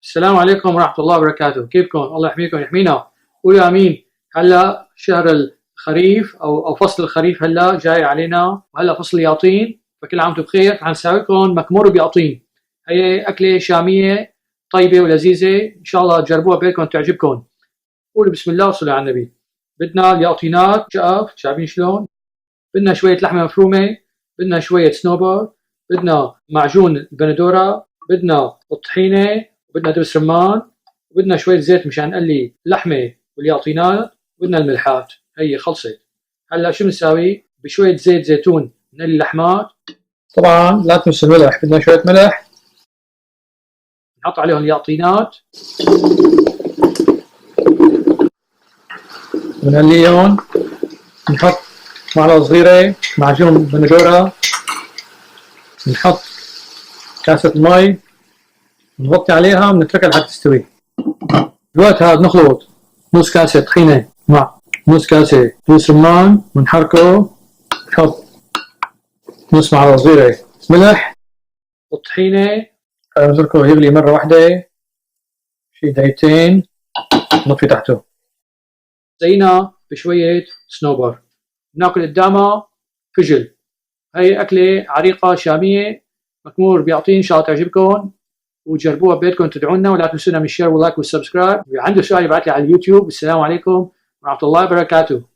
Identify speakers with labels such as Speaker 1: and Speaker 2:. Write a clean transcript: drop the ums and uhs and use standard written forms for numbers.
Speaker 1: السلام عليكم ورحمة الله وبركاته. كيفكم؟ الله يحميكم ويحمينا. قولوا امين. هلا شهر الخريف او فصل الخريف هلا جاي علينا، وهلا فصل الياطين، فكل عام وانتم بخير. رح نسوي لكم مكمور بياطين. هي اكله شاميه طيبه ولذيذه، ان شاء الله تجربوها بيتكم تعجبكم. قولوا بسم الله وصلوا على النبي. بدنا الياطينات شقف، شايفين شلون؟ بدنا شويه لحمه مفرومه، بدنا شويه صنوبر، بدنا معجون البندوره، بدنا الطحينه، بدنا دبس رمان، وبدنا شويه زيت مشان نقلي اللحمه والياطينات، وبدنا الملحات. هي خلصت. هلا شو بنساوي؟ بشويه زيت زيتون نقلي اللحمات. طبعا لا تنسوا الملح، بدنا شويه ملح، نحط عليهم الياطينات ونقليهم. نحط معلقه صغيره معجون بندوره، نحط كاسه مي، نغطي عليها ونتركها لحد تستوي. الوقت هذا نخلط نص كاسة طحينة مع نص كاسة دبس رمان ونحركه. نحط نص معلقة صغيرة ملح. الطحينة نتركه يغلي مرة واحدة شي دقيقتين، نطفي تحته. زينا بشوية صنوبر، بناكل قدامها فجل. هي أكلة عريقة شامية، مكمور بيعطين. إن شاء الله تعجبكم وجربوها ببيتكم. تدعونا ولا تنسونا من الشير واللايك والسبسكرايب. عنده سؤال يبعث لي على اليوتيوب. السلام عليكم ورحمة الله وبركاته.